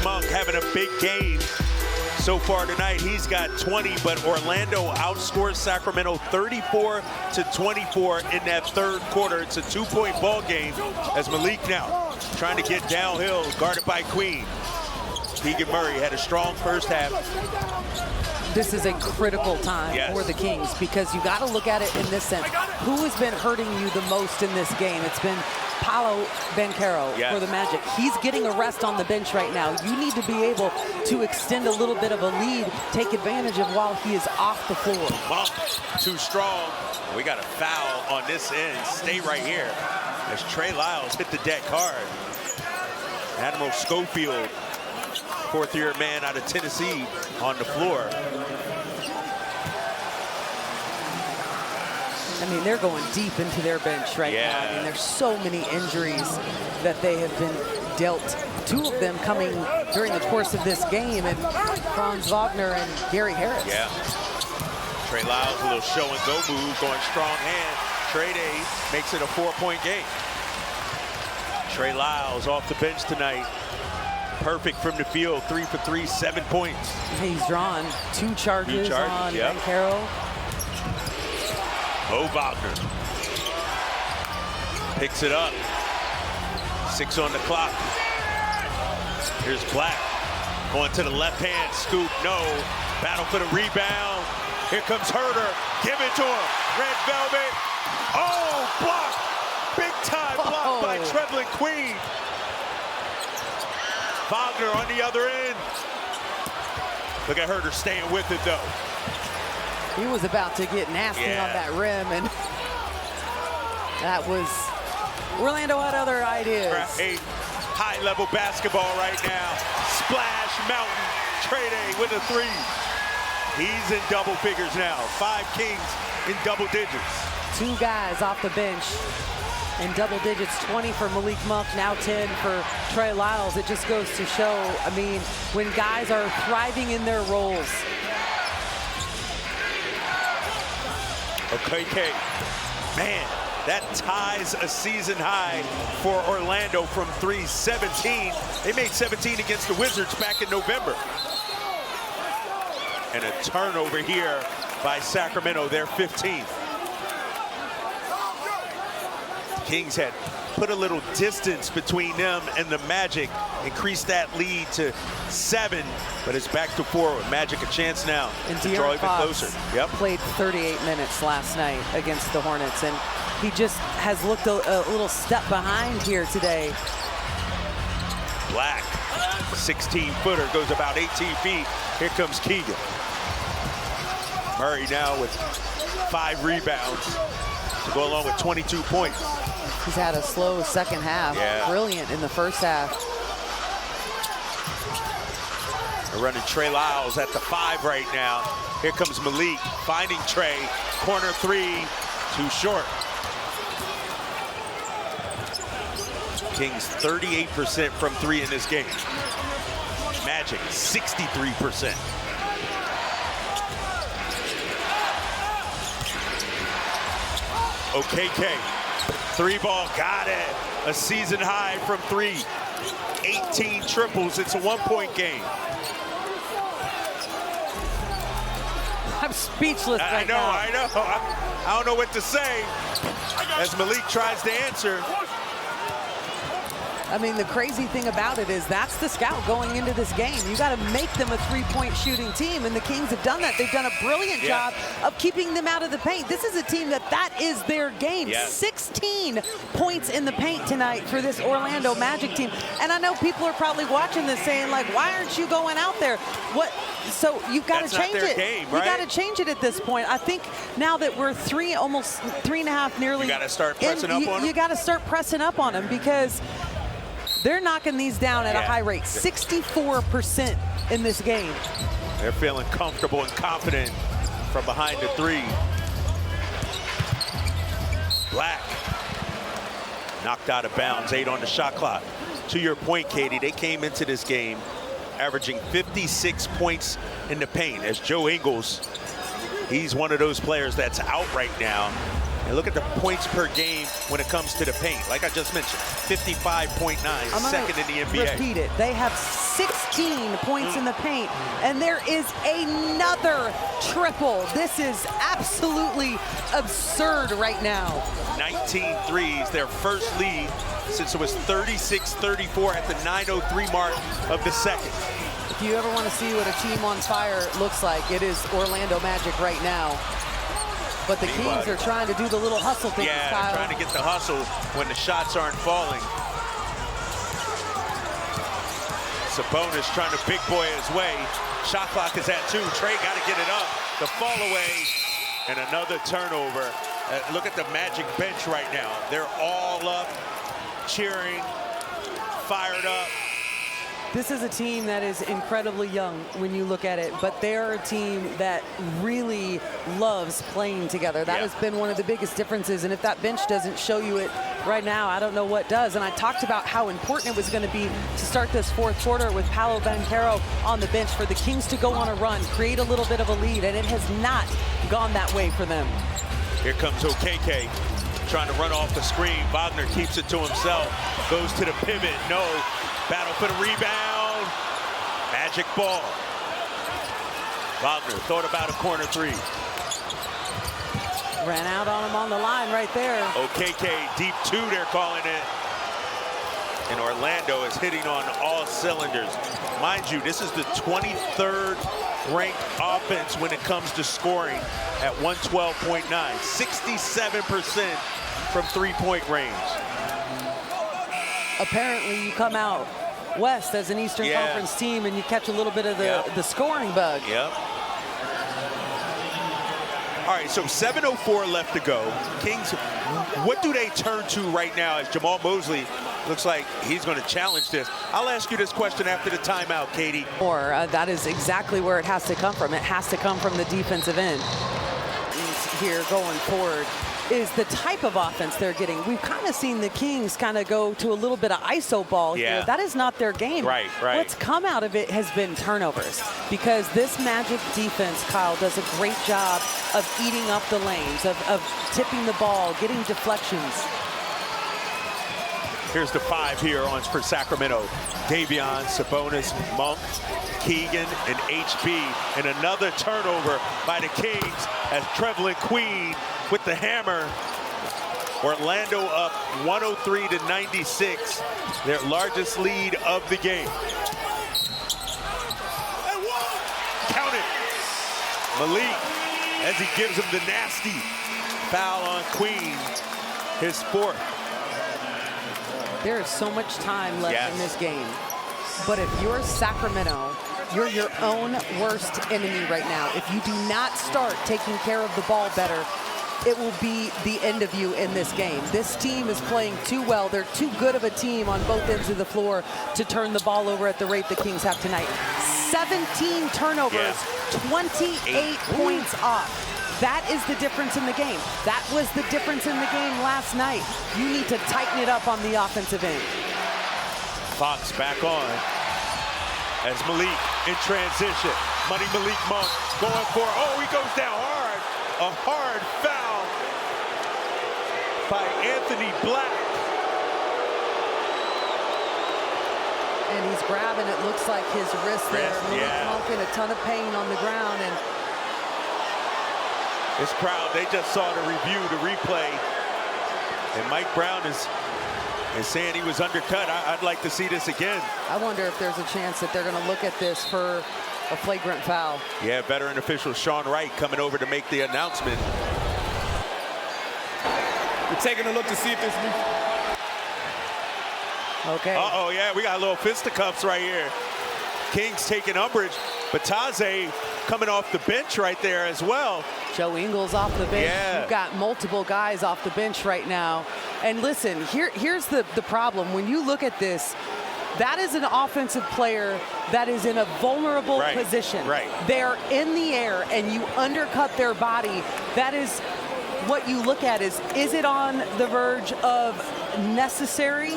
Monk having a big game so far tonight. He's got 20, but Orlando outscores Sacramento 34-24 in that third quarter. It's a 2-point ball game as Malik now trying to get downhill, guarded by Queen. Keegan Murray had a strong first half. This is a critical time for the Kings because you got to look at it in this sense. Who has been hurting you the most in this game? It's been Paolo Banchero for the Magic. He's getting a rest on the bench right now. You need to be able to extend a little bit of a lead, take advantage of while he is off the floor. Monk, too strong. We got a foul on this end. Stay right here as Trey Lyles hit the deck hard. Admiral Schofield, fourth-year man out of Tennessee, on the floor. I mean, they're going deep into their bench right now. I mean, there's so many injuries that they have been dealt. Two of them coming during the course of this game, and Franz Wagner and Gary Harris. Yeah. Trey Lyles, a little show and go move, going strong hand. Trey Day makes it a 4-point game. Trey Lyles off the bench tonight. Perfect from the field, 3 for 3, 7 points. He's drawn two charges on Banchero. Mo Wagner picks it up. 6 on the clock. Here's Black going to the left hand, scoop, no. Battle for the rebound. Here comes Herter. Give it to him. Red Velvet. Oh, block. Big time block by Trevelin Queen. Wagner on the other end. Look at Herter staying with it, though. He was about to get nasty on that rim, and that was, Orlando had other ideas. Right. High-level basketball right now. Splash Mountain. Trey Day with a 3. He's in double figures now. 5 Kings in double digits. 2 guys off the bench in double digits, 20 for Malik Monk, now 10 for Trey Lyles. It just goes to show, I mean, when guys are thriving in their roles. Okay, man, that ties a season high for Orlando from 3, 17. They made 17 against the Wizards back in November. And a turnover here by Sacramento, their 15th. Kings had put a little distance between them and the Magic, increased that lead to 7, but it's back to 4 with Magic a chance now to draw even closer. Played 38 minutes last night against the Hornets, and he just has looked a little step behind here today. Black, 16-footer, goes about 18 feet. Here comes Keegan. Murray now with 5 rebounds to go along with 22 points. He's had a slow second half. Brilliant in the first half. They're running Trey Lyles at the 5 right now. Here comes Malik finding Trey. Corner 3, too short. Kings 38% from 3 in this game. Magic 63%. OKK. 3-ball, got it. A season high from 3. 18 triples, it's a 1-point game. I'm speechless right now. I know. I don't know what to say as Malik tries to answer. I mean, the crazy thing about it is that's the scout going into this game. You got to make them a 3-point shooting team, and the Kings have done that. They've done a brilliant job of keeping them out of the paint. This is a team that is their game. 16 points in the paint tonight for this Orlando Magic team. And I know people are probably watching this saying, like, why aren't you going out there? What? So you've got to change it. Game, right? You got to change it at this point. I think now that we're almost 3.5 nearly. You got to start pressing up on them. You got to start pressing up on them because they're knocking these down at a high rate. 64% in this game. They're feeling comfortable and confident from behind the 3. Black knocked out of bounds, 8 on the shot clock. To your point, Katie, they came into this game averaging 56 points in the paint as Joe Ingles, he's one of those players that's out right now. And look at the points per game when it comes to the paint. Like I just mentioned, 55.9, second in the NBA. Repeat it. They have 16 17 points in the paint, and there is another triple. This is absolutely absurd right now. 19 threes, their first lead since it was 36-34 at the 9:03 mark of the second. If you ever want to see what a team on fire looks like, it is Orlando Magic right now. But the Kings are trying to do the little hustle thing. Yeah, Kyle. trying to get the hustle when the shots aren't falling. Sabonis trying to big boy his way. Shot clock is at 2. Trey got to get it up. The fall away and another turnover. Look at the Magic bench right now. They're all up, cheering, fired up. This is a team that is incredibly young when you look at it, but they're a team that really loves playing together. That has been one of the biggest differences, and if that bench doesn't show you it right now, I don't know what does. And I talked about how important it was going to be to start this fourth quarter with Paolo Banchero on the bench for the Kings to go on a run, create a little bit of a lead, and it has not gone that way for them. Here comes OKK, trying to run off the screen. Wagner keeps it to himself, goes to the pivot, no. Battle for the rebound. Magic ball. Wagner thought about a corner three. Ran out on him on the line right there. OKK, deep 2, they're calling it. And Orlando is hitting on all cylinders. Mind you, this is the 23rd ranked offense when it comes to scoring at 112.9. 67% from three-point range. Apparently you come out west as an Eastern Conference team and you catch a little bit of the scoring bug. Yep. All right, so 7:04 left to go. Kings, what do they turn to right now as Jamal Mosley looks like he's going to challenge this? I'll ask you this question after the timeout, Katie. That is exactly where it has to come from. It has to come from the defensive end. Here going forward is the type of offense they're getting. We've kind of seen the Kings kind of go to a little bit of ISO ball here. That is not their game. Right. What's come out of it has been turnovers, because this Magic defense, Kyle, does a great job of eating up the lanes, of tipping the ball, getting deflections. Here's the 5 here for Sacramento. Davion, Sabonis, Monk, Keegan, and HB. And another turnover by the Kings as Trevelyan Queen with the hammer. Orlando up 103-96, their largest lead of the game. Count it. Malik, as he gives him the nasty foul on Queen, his 4th. There is so much time left in this game. But if you're Sacramento, you're your own worst enemy right now. If you do not start taking care of the ball better, it will be the end of you in this game. This team is playing too well. They're too good of a team on both ends of the floor to turn the ball over at the rate the Kings have tonight. 17 turnovers, 28 points off. That is the difference in the game. That was the difference in the game last night. You need to tighten it up on the offensive end. Fox back on as Malik in transition. Malik Monk going for, he goes down hard. A hard foul by Anthony Black. And he's grabbing, it looks like his wrist there. Malik Monk in a ton of pain on the ground. And this crowd, they just saw the review, the replay. And Mike Brown is saying he was undercut. I'd like to see this again. I wonder if there's a chance that they're going to look at this for a flagrant foul. Yeah, veteran official Sean Wright coming over to make the announcement. We're taking a look to see if there's... Okay. Uh-oh, yeah, we got a little fisticuffs right here. Kings taking umbrage. Bataze coming off the bench right there as well. Joe Ingles off the bench. You've got multiple guys off the bench right now. And listen, here's the problem. When you look at this, that is an offensive player that is in a vulnerable position. They're in the air and you undercut their body. That is what you look at is it on the verge of necessary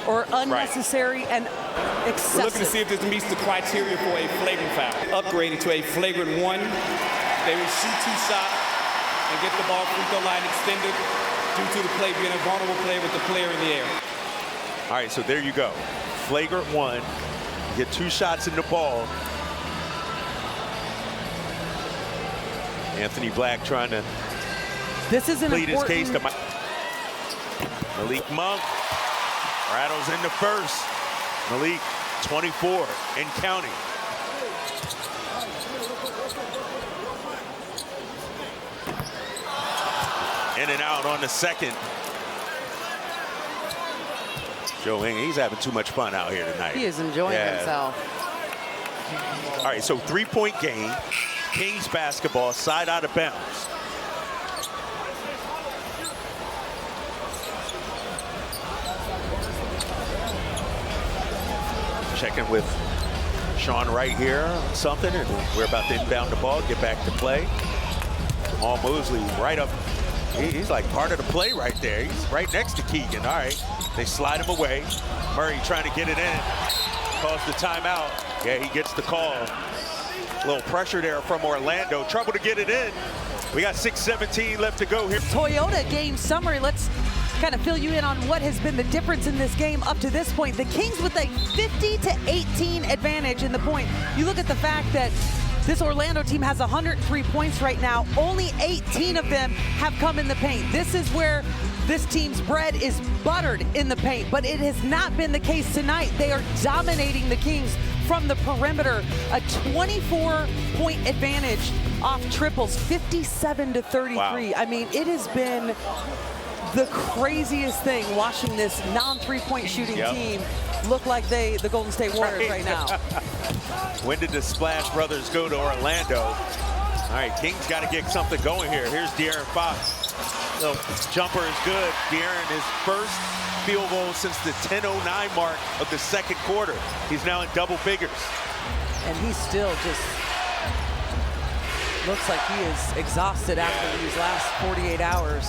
or unnecessary and excessive? We're looking to see if this meets the criteria for a flagrant foul. Upgraded to a flagrant 1. They will shoot 2 shots and get the ball free throw line extended due to the play being a vulnerable play with the player in the air. All right, so there you go. Flagrant 1. You get 2 shots in the ball. Anthony Black trying to plead his case to Malik Monk. Rattles in the first. Malik, 24 and counting. In and out on the second. Joe Ing, he's having too much fun out here tonight. He is enjoying himself. All right, so 3-point game. Kings basketball, side out of bounds. Checking with Sean Wright here on something, and we're about to inbound the ball, get back to play. Jamal Mosley right up. He's like part of the play right there. He's right next to Keegan. All right, they slide him away. Murray trying to get it in. Calls the timeout. Yeah, he gets the call. A little pressure there from Orlando. Trouble to get it in. We got 6:17 left to go here. Toyota game summary. Let's kind of fill you in on what has been the difference in this game up to this point. The Kings with a 50-18 advantage in the point. You look at the fact that this Orlando team has 103 points right now. Only 18 of them have come in the paint. This is where this team's bread is buttered in the paint, but it has not been the case tonight. They are dominating the Kings from the perimeter. A 24-point advantage off triples, 57-33. Wow. I mean, it has been the craziest thing watching this non-3-point shooting team look like the Golden State Warriors right now. When did the Splash Brothers go to Orlando? All right, Kings got to get something going here. Here's De'Aaron Fox. The jumper is good. De'Aaron, his first field goal since the 10:09 mark of the second quarter. He's now in double figures. And he still just looks like he is exhausted after these last 48 hours.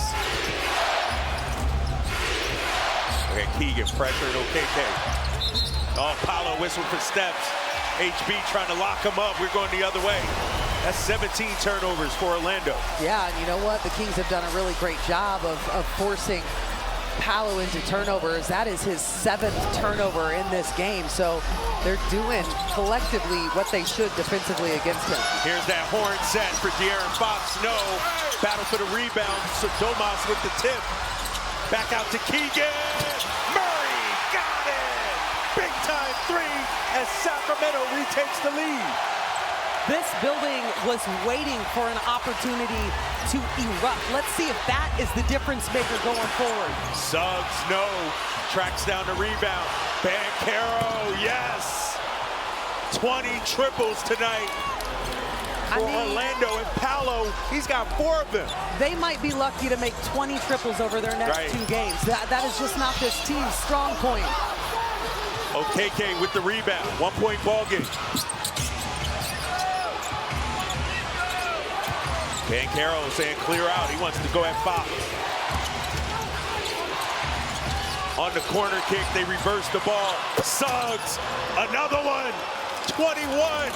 Okay, Keegan pressured OKK. Oh, Paolo whistle for steps. HB trying to lock him up. We're going the other way. That's 17 turnovers for Orlando. Yeah, and you know what? The Kings have done a really great job of forcing Paolo into turnovers. That is his 7th turnover in this game. So they're doing collectively what they should defensively against him. Here's that horn set for De'Aaron Fox. No. Battle for the rebound. So Domas with the tip. Back out to Keegan. Murray got it. Big time 3 as Sacramento retakes the lead. This building was waiting for an opportunity to erupt. Let's see if that is the difference maker going forward. Suggs, no. Tracks down the rebound. Banchero, yes. 20 triples tonight for Orlando, and Paolo, he's got 4 of them. They might be lucky to make 20 triples over their next 2 games. That is just not this team's strong point. OKK with the rebound. 1-point ball game. Banchero saying clear out. He wants to go at Fox. On the corner kick, they reverse the ball. Suggs, another one. 21.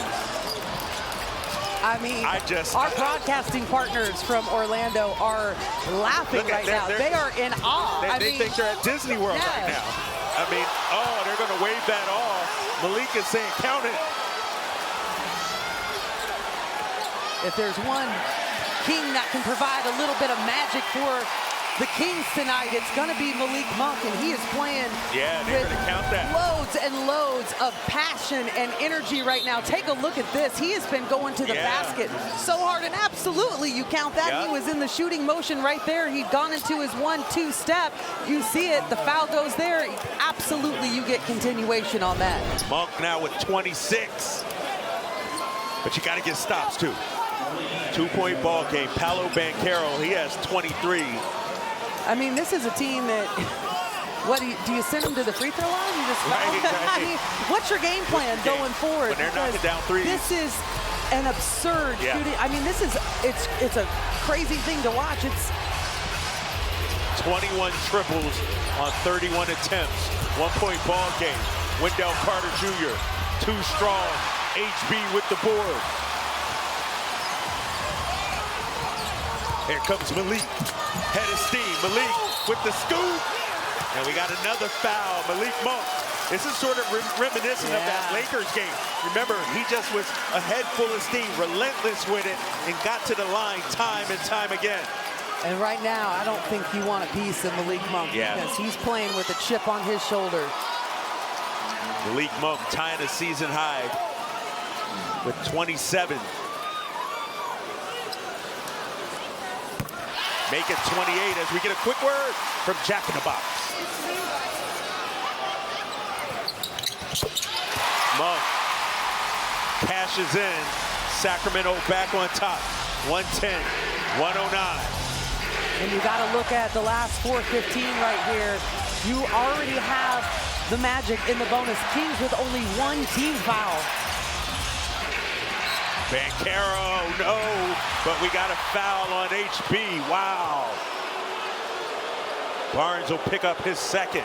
I mean, our broadcasting partners from Orlando are laughing right now. They are in awe. They think they're at Disney World right now. I mean, oh, they're going to wave that off. Malik is saying count it. If there's one King that can provide a little bit of magic for the Kings tonight, it's going to be Malik Monk, and he is playing with loads and loads of passion and energy right now. Take a look at this. He has been going to the basket so hard, and absolutely, you count that. He was in the shooting motion right there. He'd gone into his 1-2 step. You see it. The foul goes there. Absolutely, you get continuation on that. Monk now with 26. But you got to get stops, too. 2-point ball game. Paolo Banchero, he has 23. I mean, this is a team that, what do you send them to the free throw line? You just I mean, what's your game plan going forward? When they're knocking down threes. This is an absurd shooting. I mean, this is it's a crazy thing to watch. It's 21 triples on 31 attempts. 1-point ball game. Wendell Carter Jr. too strong. HB with the board. Here comes Malik. Head of steam. Malik with the scoop. And we got another foul. Malik Monk This is sort of reminiscent of that Lakers game. Remember, he just was a head full of steam, relentless with it, and got to the line time and time again. And right now, I don't think you want a piece of Malik Monk because he's playing with a chip on his shoulder. Malik Monk tying a season high with 27. Make it 28 as we get a quick word from Jack in the Box. Monk cashes in. Sacramento back on top. 110, 109. And you got to look at the last 4:15 right here. You already have the Magic in the bonus. Kings with only one team foul. Banchero, no, but we got a foul on HB. Wow. Barnes will pick up his second.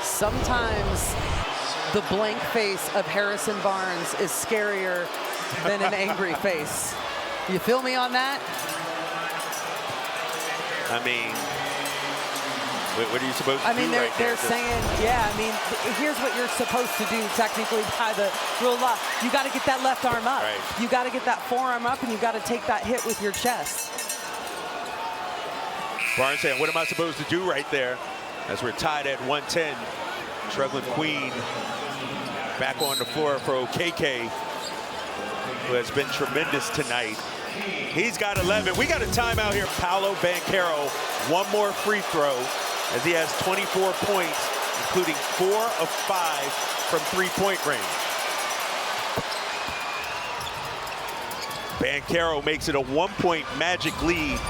Sometimes the blank face of Harrison Barnes is scarier than an angry face. You feel me on that? I mean, what are you supposed to do? They're saying, here's what you're supposed to do technically by the rule of law. You got to get that left arm up. Right. You got to get that forearm up, and you got to take that hit with your chest. Barnes saying, what am I supposed to do right there? As we're tied at 110. Trevelin Queen back on the floor for OKK, who has been tremendous tonight. He's got 11. We got a timeout here. Paolo Banchero, one more free throw as he has 24 points, including 4 of 5 from three-point range. Banchero makes it a 1-point Magic lead.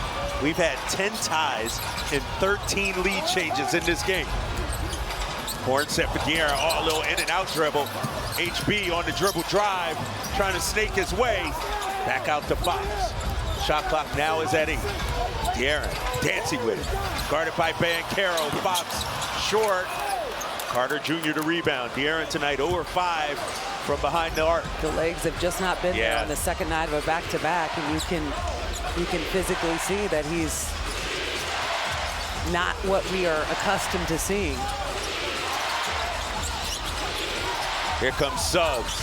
We've had 10 ties and 13 lead changes in this game. Horn set for De'Aaron. Oh, a little in and out dribble. HB on the dribble drive, trying to snake his way. Back out to Fox. Shot clock now is at 8. De'Aaron dancing with it. Guarded by Banchero. Fox short. Carter Jr. to rebound. De'Aaron tonight 0 for 5 from behind the arc. The legs have just not been there on the second night of a back-to-back, and you can physically see that he's not what we are accustomed to seeing. Here comes Suggs.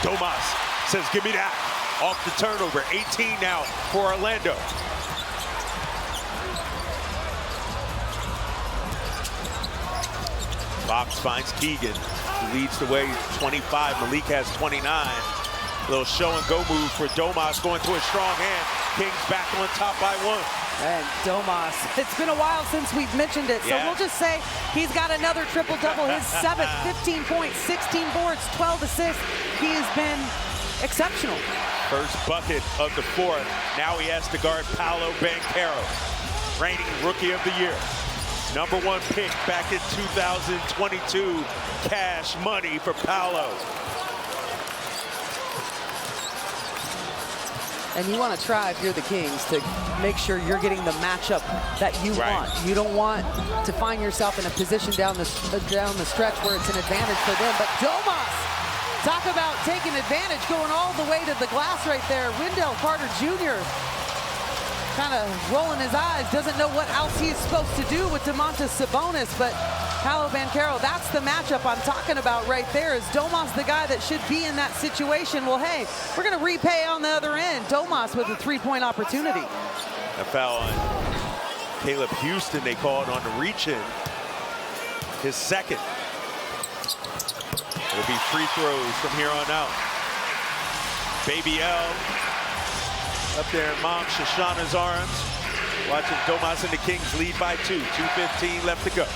Domas says, give me that. Off the turnover. 18 now for Orlando. Fox finds Keegan, who leads the way, 25. Malik has 29. Little show and go move for Domas, going to a strong hand. Kings back on top by 1. And Domas, it's been a while since we've mentioned it, so we'll just say he's got another triple-double, his 7th, 15 points, 16 boards, 12 assists. He has been exceptional. First bucket of the 4th. Now he has to guard Paolo Banchero, reigning Rookie of the Year. #1 pick back in 2022. Cash money for Paolo. And you want to try, if you're the Kings, to make sure you're getting the matchup that you want. You don't want to find yourself in a position down the stretch where it's an advantage for them. But Domas, talk about taking advantage, going all the way to the glass right there. Wendell Carter Jr. kind of rolling his eyes, doesn't know what else he's supposed to do with Domantas Sabonis, but Paolo Banchero, that's the matchup I'm talking about right there. Is Domas the guy that should be in that situation? Well, hey, we're going to repay on the other end. Domas with a 3-point opportunity. A foul on Caleb Houston, they called on the reach-in. His second. It'll be free throws from here on out. Baby L up there in Mom Shoshana's arms. Watching Domas and the Kings lead by 2. 2:15 left to go.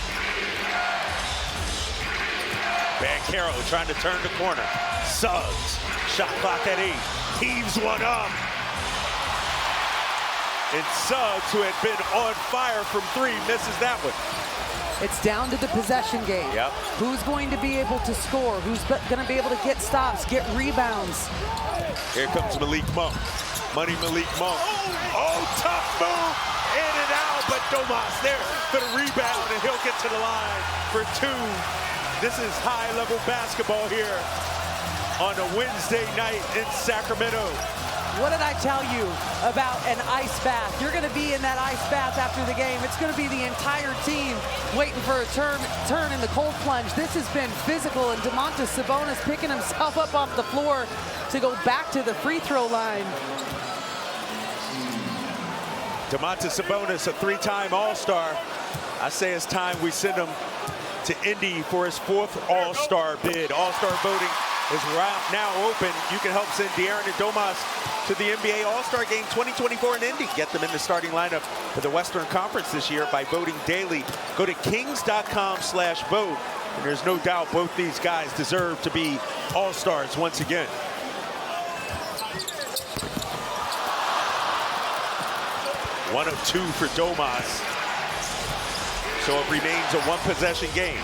Banchero trying to turn the corner. Suggs, shot clock at 8. Heaves one up. And Suggs, who had been on fire from 3, misses that one. It's down to the possession game. Yep. Who's going to be able to score? Who's going to be able to get stops, get rebounds? Here comes Malik Monk. Money Malik Monk. Oh, tough move. In and out, but Domas there for the rebound, and he'll get to the line for 2. This is high-level basketball here on a Wednesday night in Sacramento. What did I tell you about an ice bath? You're going to be in that ice bath after the game. It's going to be the entire team waiting for a turn in the cold plunge. This has been physical, and Domantas Sabonis picking himself up off the floor to go back to the free throw line. Domantas Sabonis, a three-time All-Star. I say it's time we send him to Indy for his 4th All-Star bid. All-Star voting is now open. You can help send De'Aaron and Domas to the NBA All-Star Game 2024 in Indy. Get them in the starting lineup for the Western Conference this year by voting daily. Go to kings.com/vote. And there's no doubt both these guys deserve to be All-Stars once again. One of 2 for Domas. So it remains a one-possession game.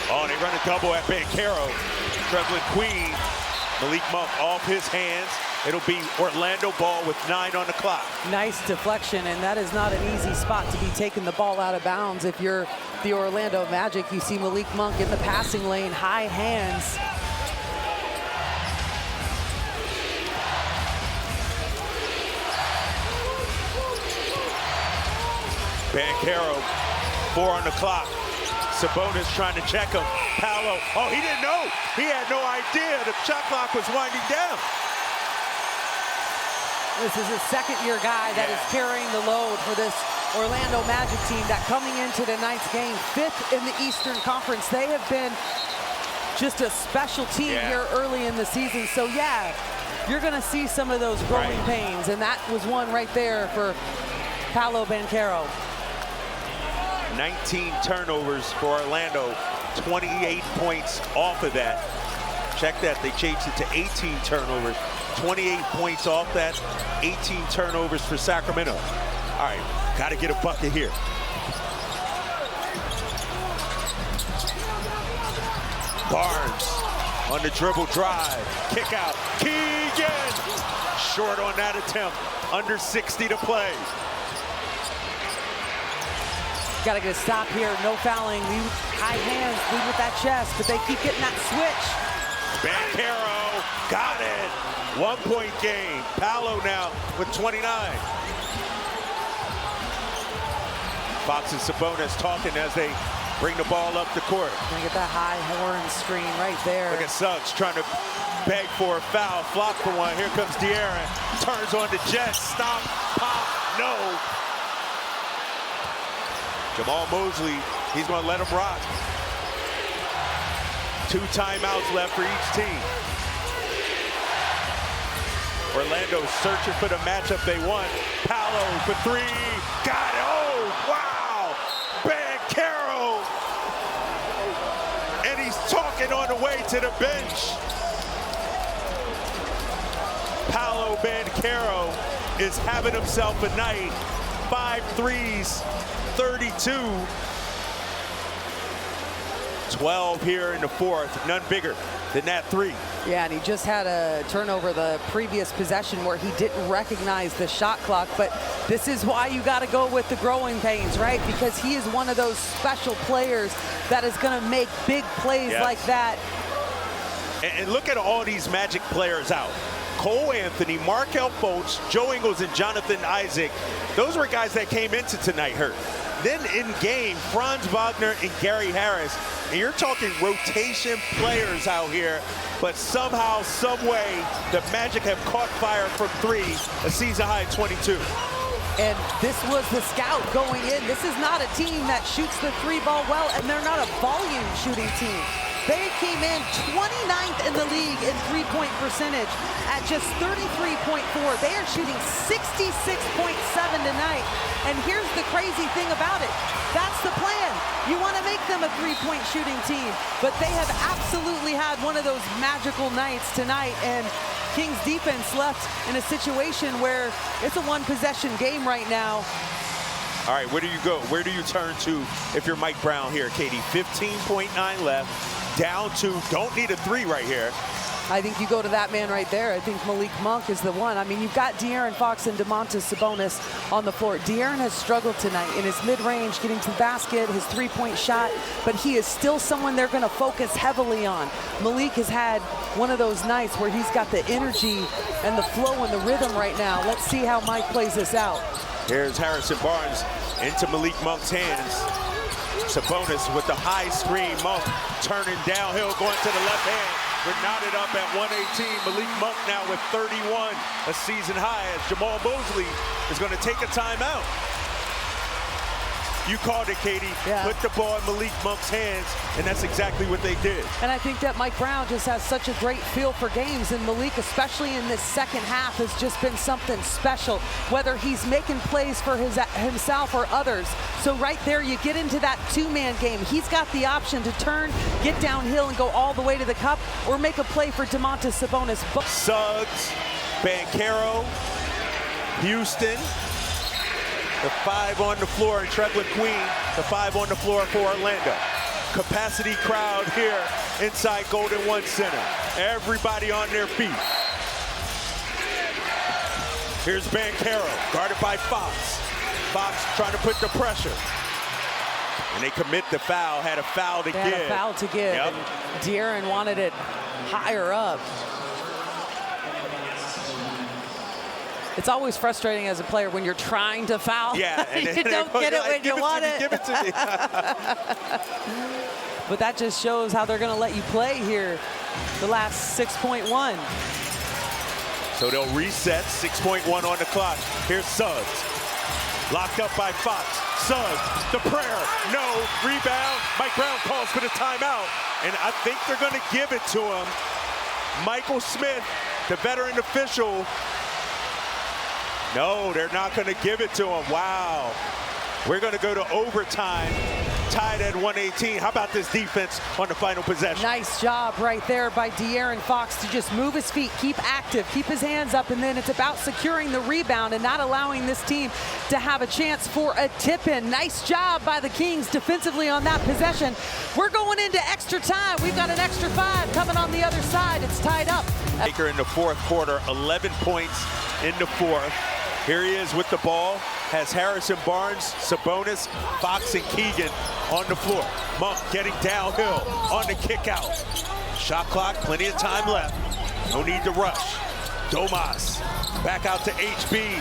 Oh, they run a double at Banchero. Dribbling Queen. Malik Monk off his hands. It'll be Orlando ball with 9 on the clock. Nice deflection, and that is not an easy spot to be taking the ball out of bounds. If you're the Orlando Magic, you see Malik Monk in the passing lane, high hands. Banchero, 4 on the clock. Sabonis trying to check him. Paolo, oh, he didn't know. He had no idea the shot clock was winding down. This is a second-year guy that is carrying the load for this Orlando Magic team that coming into tonight's game, 5th in the Eastern Conference. They have been just a special team here early in the season. So, yeah, you're going to see some of those growing pains, and that was one right there for Paolo Banchero. 19 turnovers for Orlando, 28 points off of that. Check that, they changed it to 18 turnovers. 28 points off that, 18 turnovers for Sacramento. All right, got to get a bucket here. Barnes on the dribble drive, kick out, Keegan! Short on that attempt, under 60 to play. Got to get a stop here, no fouling, high hands, lead with that chest, but they keep getting that switch. Banchero, got it. 1-point game. Paolo now with 29. Fox and Sabonis talking as they bring the ball up the court. Gonna get that high horn screen right there. Look at Suggs trying to beg for a foul. Flock for one. Here comes De'Aaron. Turns on the Jets. Stop. Pop. No. Jamal Mosley, he's going to let him rock. 2 timeouts left for each team. Orlando searching for the matchup they want. Paolo for 3. Got it. Oh, wow. Banchero. And he's talking on the way to the bench. Paolo Banchero is having himself a night. 5 threes. 32. 12 here in the 4th. None bigger than that 3. Yeah, and he just had a turnover the previous possession where he didn't recognize the shot clock. But this is why you got to go with the growing pains, right? Because he is one of those special players that is going to make big plays like that. And look at all these Magic players out. Cole Anthony, Markelle Fultz, Joe Ingles, and Jonathan Isaac. Those were guys that came into tonight hurt. Then in game, Franz Wagner and Gary Harris. And you're talking rotation players out here, but somehow, some way, the Magic have caught fire from 3, a season-high 22. And this was the scout going in. This is not a team that shoots the 3 ball well, and they're not a volume shooting team. They came in 29th in the league in 3-point percentage at just 33.4. They are shooting 66.7 tonight. And here's the crazy thing about it. That's the plan. You want to make them a 3-point shooting team. But they have absolutely had one of those magical nights tonight. And Kings defense left in a situation where it's a 1-possession game right now. All right, where do you go? Where do you turn to if you're Mike Brown here, Katie? 15.9 left. Down 2, don't need a 3 right here. I think you go to that man right there. I think Malik Monk is the one. I mean, you've got De'Aaron Fox and Domantas Sabonis on the floor. De'Aaron has struggled tonight in his mid-range, getting to the basket, his three-point shot, but he is still someone they're going to focus heavily on. Malik has had one of those nights where he's got the energy and the flow and the rhythm right now. Let's see how Mike plays this out. Here's Harrison Barnes into Malik Monk's hands. Sabonis with the high screen. Monk turning downhill, going to the left hand. We're knotted up at 118. Malik Monk now with 31, a season high, as Jamal Mosley is going to take a timeout. You called it, Katie. Yeah. Put the ball in Malik Monk's hands, and that's exactly what they did. And I think that Mike Brown just has such a great feel for games, and Malik, especially in this second half, has just been something special, whether he's making plays for himself or others. So right there, you get into that two-man game. He's got the option to turn, get downhill, and go all the way to the cup, or make a play for Domantas Sabonis. Suggs, Banchero, Houston. The 5 on the floor, and Trevelyan Queen, the 5 on the floor for Orlando. Capacity crowd here inside Golden One Center. Everybody on their feet. Here's Banchero, guarded by Fox. Fox trying to put the pressure. And they commit the foul, had a foul to give. Had a foul to give, Yep. and De'Aaron wanted it higher up. It's always frustrating as a player when you're trying to foul. Yeah, and you don't get it when you want it. Give it to me. But that just shows how they're going to let you play here the last 6.1. So they'll reset, 6.1 on the clock. Here's Suggs, locked up by Fox. Suggs, the prayer, no, rebound. Mike Brown calls for the timeout, and I think they're going to give it to him. Michael Smith, the veteran official. No, they're not going to give it to him. Wow. We're going to go to overtime, tied at 118. How about this defense on the final possession? Nice job right there by De'Aaron Fox to just move his feet, keep active, keep his hands up, and then it's about securing the rebound and not allowing this team to have a chance for a tip-in. Nice job by the Kings defensively on that possession. We're going into extra time. We've got an extra 5 coming on the other side. It's tied up. Baker in the fourth quarter, 11 points in the fourth. Here he is with the ball, has Harrison Barnes, Sabonis, Fox, and Keegan on the floor. Monk getting downhill on the kick out. Shot clock, plenty of time left. No need to rush. Domas back out to HB.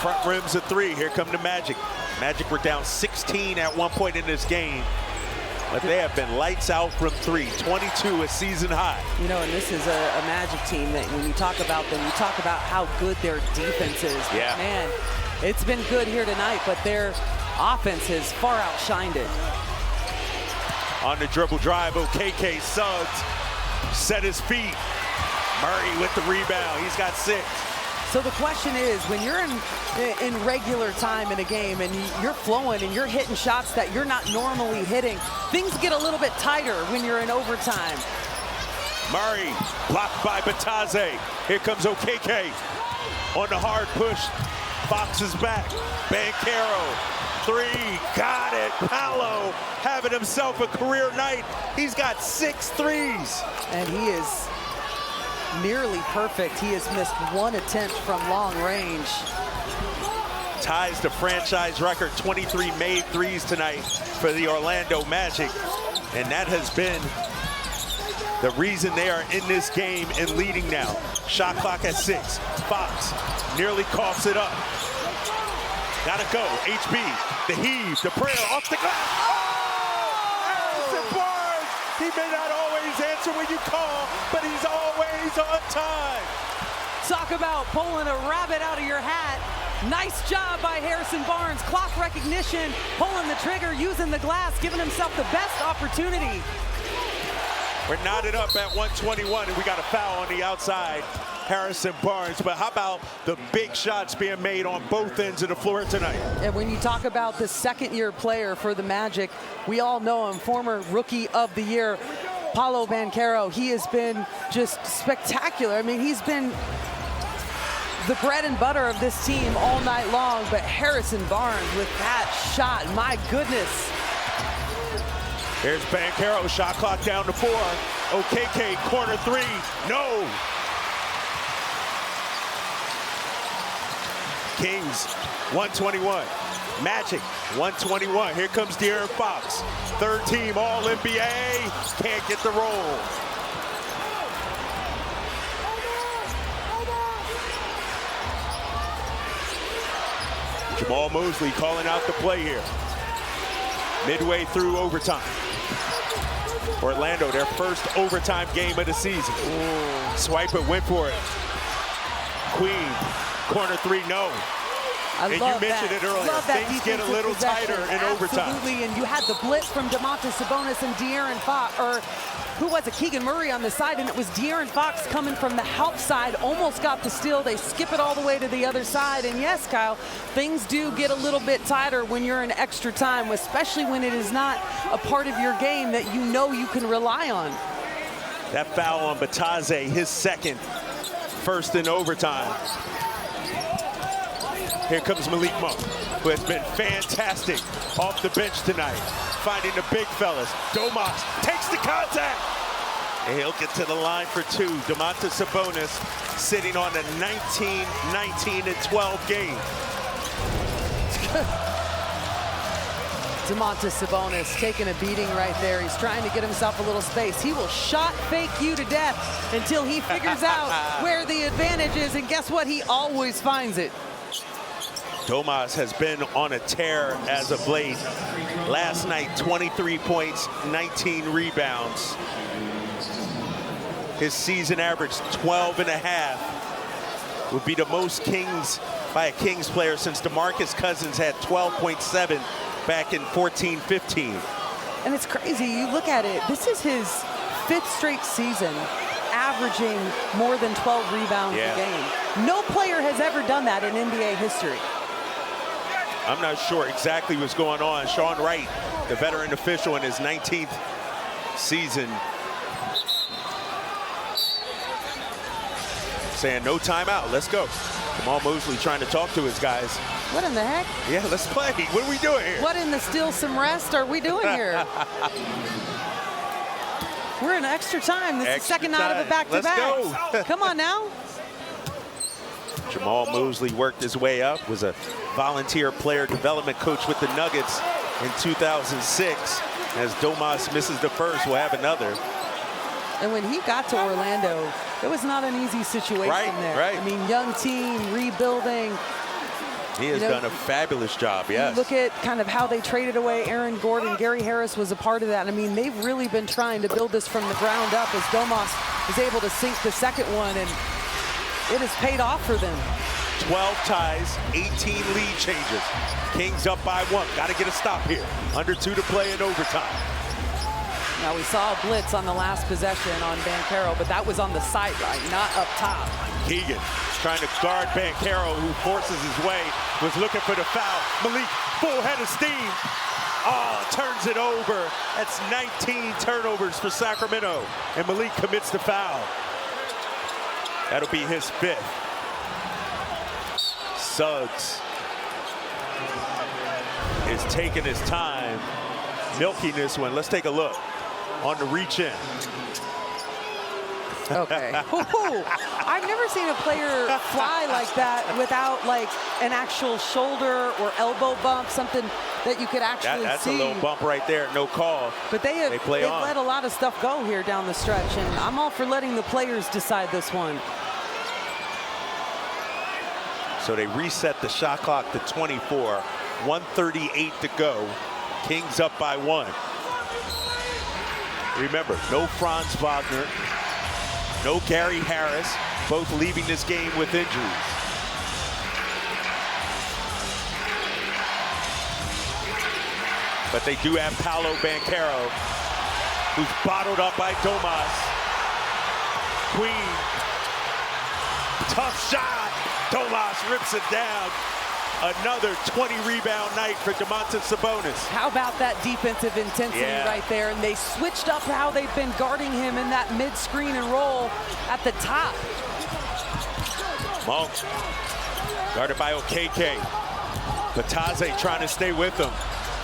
Front rims a 3. Here come the Magic. Magic were down 16 at one point in this game, but they have been lights out from 3. 22, a season high. You know, and this is a Magic team that when you talk about them, you talk about how good their defense is. Yeah. Man, it's been good here tonight, but their offense has far outshined it. On the dribble drive, KK Suggs set his feet. Murray with the rebound. He's got 6. So the question is, when you're in regular time in a game and you're flowing and you're hitting shots that you're not normally hitting, things get a little bit tighter when you're in overtime. Murray blocked by Bataze. Here comes OKK on the hard push. Fox is back. Banchero, 3, got it. Paolo having himself a career night. He's got 6 threes. And he is nearly perfect. He has missed 1 attempt from long range. Ties the franchise record, 23 made threes tonight for the Orlando Magic. And that has been the reason they are in this game and leading now. Shot clock at 6. Fox nearly coughs it up. Gotta go. HB, the heave, the prayer off the glass. Oh! Harrison Barnes! He may not always answer when you call, but he's always on time. Talk about pulling a rabbit out of your hat. Nice job by Harrison Barnes. Clock recognition, pulling the trigger, using the glass, giving himself the best opportunity. We're knotted up at 121, and we got a foul on the outside. Harrison Barnes, but how about the big shots being made on both ends of the floor tonight? And when you talk about the second-year player for the Magic, we all know him, former Rookie of the Year, Paolo Banchero. He has been just spectacular. I mean, he's been the bread and butter of this team all night long, but Harrison Barnes with that shot, my goodness. Here's Banchero, shot clock down to 4. OKK, corner three, no. Kings, 121. Magic, 121. Here comes De'Aaron Fox. Third team All-NBA. Can't get the roll. Jamal Mosley calling out the play here. Midway through overtime. Orlando, their first overtime game of the season. Ooh. Swiper went for it. Queen, corner three, no. And you mentioned it earlier. Things get a little tighter in overtime. Absolutely, and you had the blitz from Domantas Sabonis and De'Aaron Fox, or who was it? Keegan Murray on the side, and it was De'Aaron Fox coming from the help side, almost got the steal. They skip it all the way to the other side, and yes, Kyle, things do get a little bit tighter when you're in extra time, especially when it is not a part of your game that you know you can rely on. That foul on Batadze, his second, first in overtime. Here comes Malik Monk, who has been fantastic off the bench tonight, finding the big fellas. Domas takes the contact, and he'll get to the line for two. Domantas Sabonis sitting on a 19-19-12 game. Domantas Sabonis taking a beating right there. He's trying to get himself a little space. He will shot fake you to death until he figures out where the advantage is, and guess what? He always finds it. Domas has been on a tear as of late. Last night, 23 points, 19 rebounds. His season average, 12.5. Would be the most Kings by a Kings player since DeMarcus Cousins had 12.7 back in 14-15. And it's crazy. You look at it. This is his 5th straight season averaging more than 12 rebounds a game. No player has ever done that in NBA history. I'm not sure exactly what's going on. Sean Wright, the veteran official in his 19th season, saying no timeout, let's go. Jamal Mosley trying to talk to his guys. What in the heck? Yeah, let's play. What are we doing here? What in the steal some rest are we doing here? We're in extra time. This is the second night of a back-to-back. Let's go. Come on now. Jamal Mosley worked his way up, was a volunteer player development coach with the Nuggets in 2006. As Domas misses the first, we'll have another. And when he got to Orlando, it was not an easy situation there. Right. I mean, young team, rebuilding. He has done a fabulous job, yes. You look at kind of how they traded away Aaron Gordon. Gary Harris was a part of that. I mean, they've really been trying to build this from the ground up as Domas is able to sink the second one, and it has paid off for them. 12 ties, 18 lead changes. Kings up by 1. Got to get a stop here. Under 2 to play in overtime. Now, we saw a blitz on the last possession on Banchero, but that was on the sideline, not up top. Keegan trying to guard Banchero, who forces his way, was looking for the foul. Malik, full head of steam. Oh, turns it over. That's 19 turnovers for Sacramento. And Malik commits the foul. That'll be his 5th. Suggs is taking his time, milking this one. Let's take a look on the reach in. Okay. I've never seen a player fly like that without like an actual shoulder or elbow bump, something that you could actually that's see. A little bump right there, no call. But they've let a lot of stuff go here down the stretch, and I'm all for letting the players decide this one. So they reset the shot clock to 24, 1:38 to go. Kings up by 1. Remember, no Franz Wagner, no Gary Harris, both leaving this game with injuries. But they do have Paolo Banchero, who's bottled up by Domas. Queen, tough shot. Domas rips it down. Another 20-rebound night for Domantas Sabonis. How about that defensive intensity right there? And they switched up how they've been guarding him in that mid-screen and roll at the top. Monk, guarded by OKK. Batadze trying to stay with him.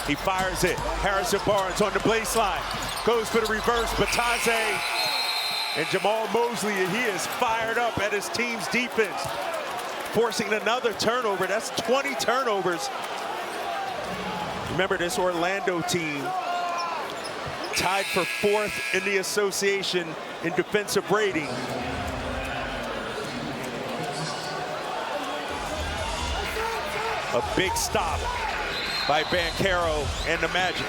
He fires it. Harrison Barnes on the baseline. Goes for the reverse. Batadze And Jamal Mosley, he is fired up at his team's defense, forcing another turnover. That's 20 turnovers. Remember, this Orlando team tied for 4th in the association in defensive rating. A big stop by Banchero and the Magic.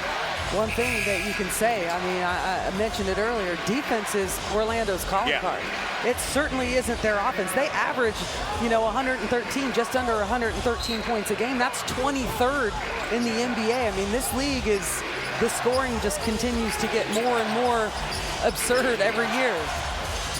One thing that you can say, I mean, I mentioned it earlier, defense is Orlando's calling card. It certainly isn't their offense. They average, 113, just under 113 points a game. That's 23rd in the NBA. I mean, this league is, the scoring just continues to get more and more absurd every year.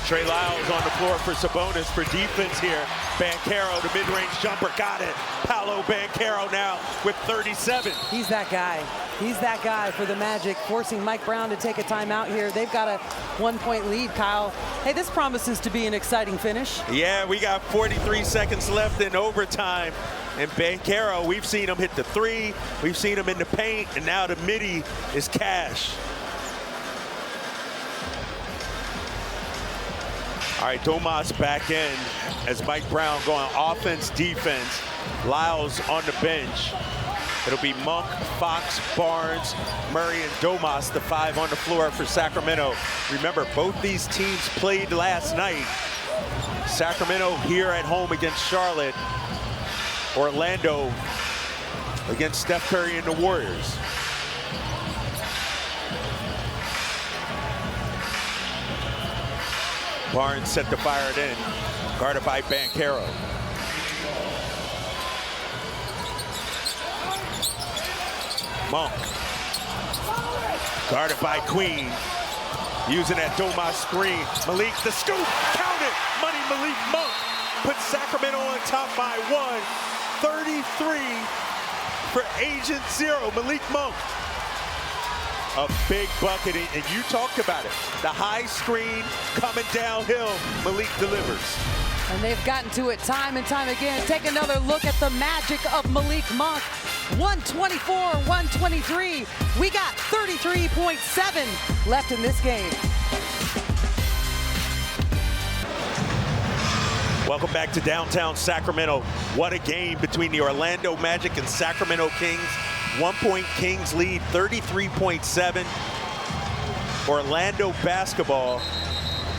Trey Lyles on the floor for Sabonis for defense here. Banchero, the mid-range jumper, got it. Paolo Banchero now with 37. He's that guy. He's that guy for the Magic, forcing Mike Brown to take a timeout here. They've got a 1-point lead, Kyle. Hey, this promises to be an exciting finish. Yeah, we got 43 seconds left in overtime. And Banchero, we've seen him hit the 3, we've seen him in the paint, and now the midi is cash. All right, Domas back in as Mike Brown going offense, defense. Lyles on the bench. It'll be Monk, Fox, Barnes, Murray, and Domas, the 5 on the floor for Sacramento. Remember, both these teams played last night. Sacramento here at home against Charlotte. Orlando against Steph Curry and the Warriors. Barnes set to fire it in, guarded by Banchero. Monk, guarded by Queen, using that Domas screen. Malik, the scoop, count it! Money Malik Monk puts Sacramento on top by 1. 33 for Agent Zero, Malik Monk. A big bucket, and you talked about it. The high screen coming downhill, Malik delivers. And they've gotten to it time and time again. Take another look at the magic of Malik Monk. 124, 123. We got 33.7 left in this game. Welcome back to downtown Sacramento. What a game between the Orlando Magic and Sacramento Kings. 1-point Kings lead, 33.7. Orlando basketball.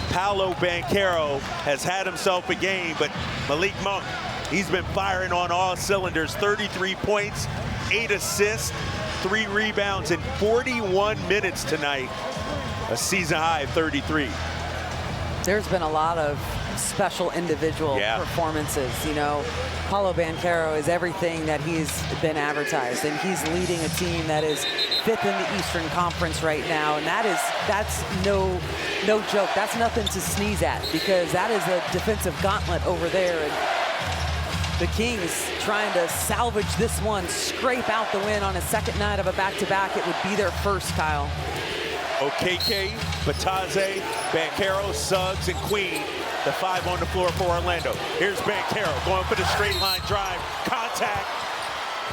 Paolo Banchero has had himself a game, but Malik Monk, he's been firing on all cylinders. 33 points, 8 assists, 3 rebounds in 41 minutes tonight. A season high of 33. There's been a lot of special individual performances. Paolo Banchero is everything that he's been advertised, and he's leading a team that is 5th in the Eastern Conference right now, and that's no joke. That's nothing to sneeze at, because that is a defensive gauntlet over there, and the Kings trying to salvage this one, scrape out the win on a second night of a back-to-back. It would be their first, Kyle. Okeke, Bataze, Banchero, Suggs, and Queen, the 5 on the floor for Orlando. Here's Banchero going for the straight line drive. Contact.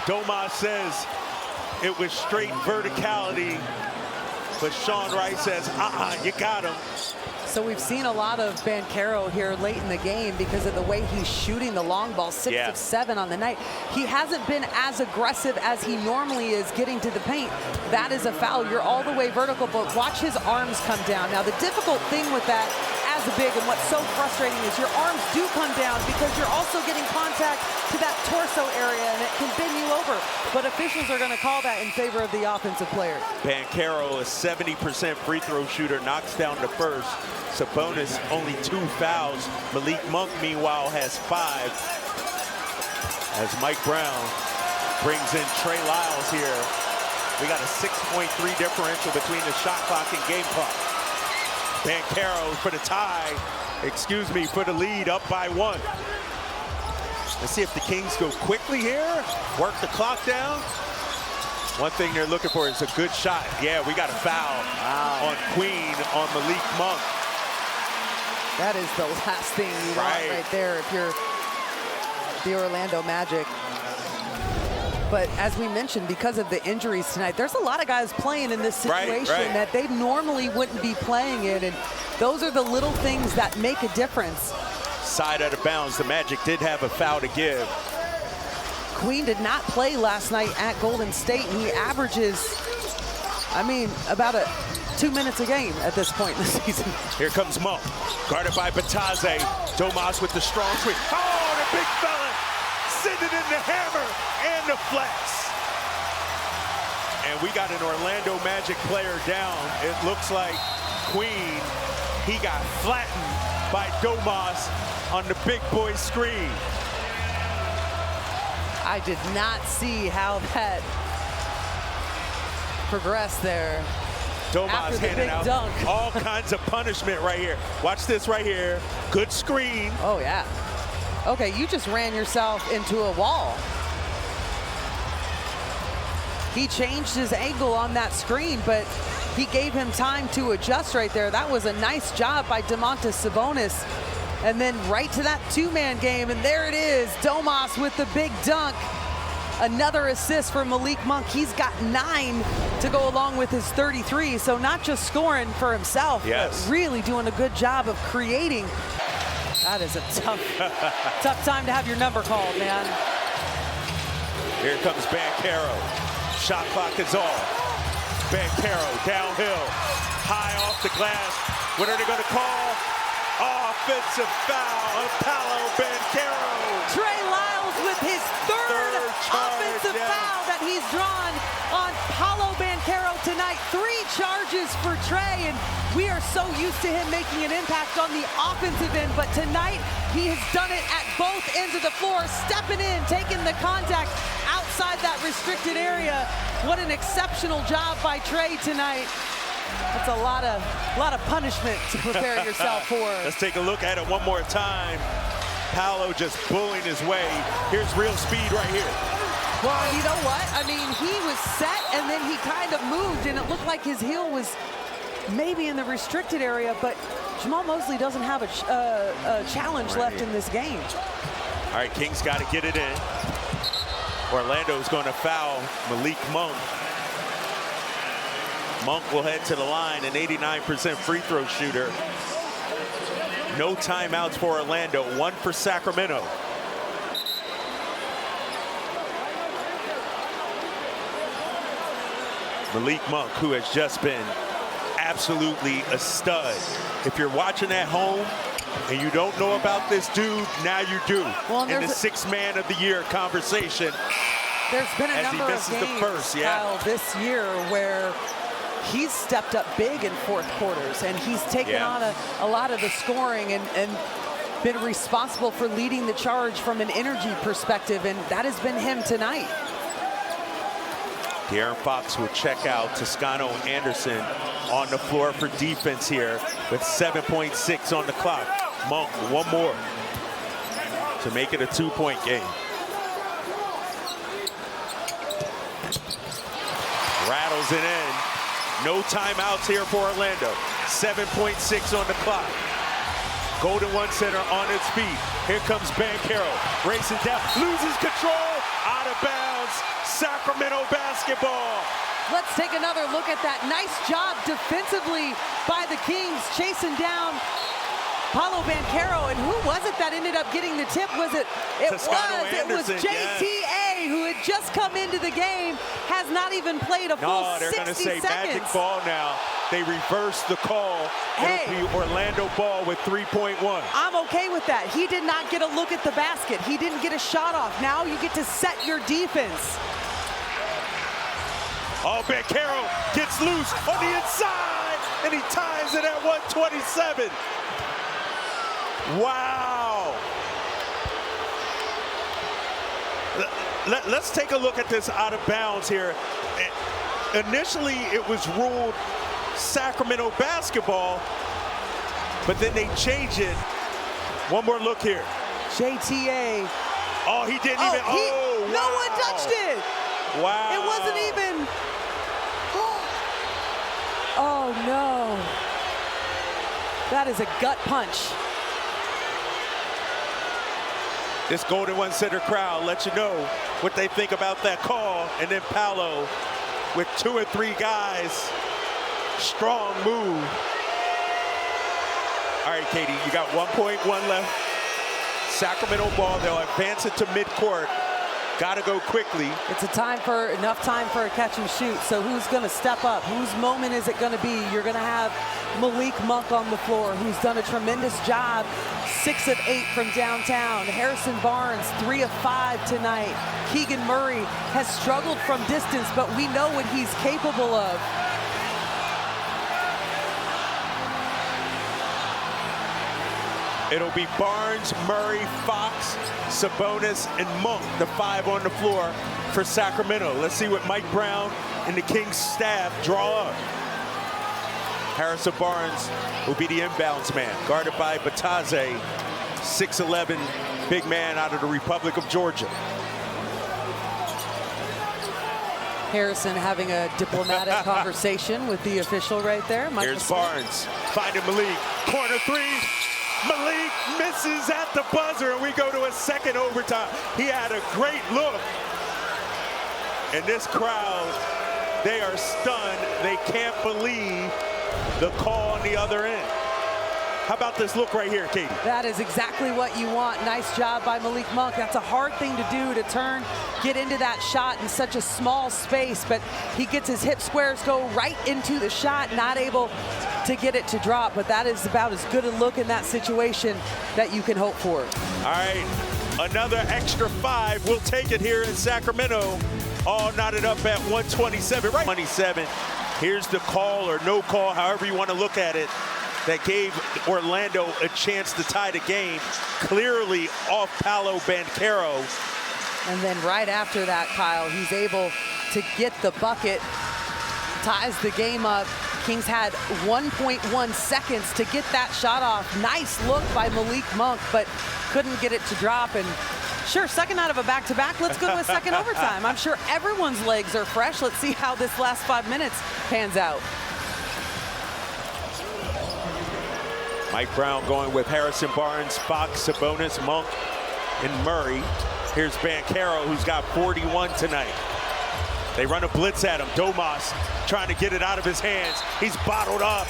Domas says it was straight verticality, but Sean Wright says, you got him. So we've seen a lot of Banchero here late in the game because of the way he's shooting the long ball, 6 of 7 on the night. He hasn't been as aggressive as he normally is getting to the paint. That is a foul. You're all the way vertical, but watch his arms come down. Now, the difficult thing with that as a big, and what's so frustrating, is your arms do come down because you're also getting contact to that torso area, and it can bend you over. But officials are going to call that in favor of the offensive player. Banchero, a 70% free throw shooter, knocks down the first. Sabonis only 2 fouls. Malik Monk, meanwhile, has 5. As Mike Brown brings in Trey Lyles here. We got a 6.3 differential between the shot clock and game clock. Banchero for the tie, for the lead, up by 1. Let's see if the Kings go quickly here, work the clock down. One thing they're looking for is a good shot. Yeah, we got a foul on Queen on Malik Monk. That is the last thing you want right there if you're the Orlando Magic. But as we mentioned, because of the injuries tonight, there's a lot of guys playing in this situation that they normally wouldn't be playing in, and those are the little things that make a difference. Side out of bounds. The Magic did have a foul to give. Queen did not play last night at Golden State, and he averages, I mean, about 2 minutes a game at this point in the season. Here comes Monk, guarded by Bataze. Domas with the strong three. Oh, the big fella sending in the hammer and the flex. And we got an Orlando Magic player down. It looks like Queen, he got flattened by Domas on the big boy screen. I did not see how that progressed there. Domas handing out all kinds of punishment right here. Watch this right here. Good screen. Oh, yeah. Okay, you just ran yourself into a wall. He changed his angle on that screen, but he gave him time to adjust right there. That was a nice job by Domantas Sabonis. And then right to that two-man game, and there it is. Domas with the big dunk. Another assist for Malik Monk. He's got 9 to go along with his 33. So not just scoring for himself, but really doing a good job of creating. That is a tough time to have your number called, man. Here comes Banchero. Shot clock is off. Banchero downhill, high off the glass. What are they going to call? Offensive foul of Paolo Banchero. Trey Lyles with his third offensive foul that he's drawn on Paolo Banchero tonight. 3 charges for Trey, and we are so used to him making an impact on the offensive end, but tonight he has done it at both ends of the floor, stepping in, taking the contact outside that restricted area. What an exceptional job by Trey tonight. That's a lot of punishment to prepare yourself for. Let's take a look at it one more time. Paolo just bullying his way. Here's real speed right here. Well, you know what? I mean, he was set and then he kind of moved, and it looked like his heel was maybe in the restricted area, but Jamal Mosley doesn't have a challenge left in this game. All right, Kings got to get it in. Orlando's going to foul Malik Monk. Monk will head to the line, an 89% free throw shooter. No timeouts for Orlando, 1 for Sacramento. Malik Monk, who has just been absolutely a stud. If you're watching at home and you don't know about this dude, now you do. Well, in the 6th man of the year conversation. There's been a number of games, Kyle, this year where he's stepped up big in fourth quarters, and he's taken on a lot of the scoring and been responsible for leading the charge from an energy perspective, and that has been him tonight. De'Aaron Fox will check out. Toscano Anderson on the floor for defense here with 7.6 on the clock. Monk, one more to make it a 2-point game. Rattles it in. No timeouts here for Orlando. 7.6 on the clock. Golden One Center on its feet. Here comes Banchero. Racing down. Loses control. Out of bounds. Sacramento basketball. Let's take another look at that. Nice job defensively by the Kings, chasing down Paolo Banchero. And who was it that ended up getting the tip? Was it? It was JTA, who had just come into the game, has not even played a full 60 seconds. No, they're going to say magic ball now. They reversed the call. It'll be Orlando ball with 3.1. I'm okay with that. He did not get a look at the basket. He didn't get a shot off. Now you get to set your defense. Oh, Banchero gets loose on the inside, and he ties it at 127. Wow. Let's take a look at this out of bounds here. Initially, it was ruled Sacramento basketball, but then they changed it. One more look here. JTA. Oh, he didn't even. No one touched it. Wow. It wasn't even. Oh, no. That is a gut punch. This Golden One Center crowd let you know what they think about that call. And then Paolo with 2 or 3 guys. Strong move. All right, Katie, you got 1.1 left. Sacramento ball, they'll advance it to midcourt. Gotta go quickly. It's enough time for a catch and shoot. So who's gonna step up? Whose moment is it gonna be? You're gonna have Malik Monk on the floor, who's done a tremendous job. 6 of 8 from downtown. Harrison Barnes, 3 of 5 tonight. Keegan Murray has struggled from distance, but we know what he's capable of. It'll be Barnes, Murray, Fox, Sabonis, and Monk, the 5 on the floor for Sacramento. Let's see what Mike Brown and the Kings staff draw up. Harrison Barnes will be the inbounds man, guarded by Bataze, 6'11", big man out of the Republic of Georgia. Harrison having a diplomatic conversation with the official right there. Here's Barnes, finding Malik, corner 3. Malik misses at the buzzer, and we go to a second overtime. He had a great look. And this crowd, they are stunned. They can't believe the call on the other end. How about this look right here, Katie? That is exactly what you want. Nice job by Malik Monk. That's a hard thing to do, to get into that shot in such a small space, but he gets his hip squares go right into the shot, not able to get it to drop, but that is about as good a look in that situation that you can hope for. All right, another extra 5. We'll take it here in Sacramento. All knotted up at 127, right? 27. Here's the call or no call, however you want to look at it, that gave Orlando a chance to tie the game, clearly off Paolo Banchero. And then right after that, Kyle, he's able to get the bucket, ties the game up. Kings had 1.1 seconds to get that shot off. Nice look by Malik Monk, but couldn't get it to drop. And sure, second out of a back-to-back. Let's go to a second overtime. I'm sure everyone's legs are fresh. Let's see how this last 5 minutes pans out. Mike Brown going with Harrison Barnes, Fox, Sabonis, Monk, and Murray. Here's Banchero, who's got 41 tonight. They run a blitz at him. Domas trying to get it out of his hands. He's bottled up.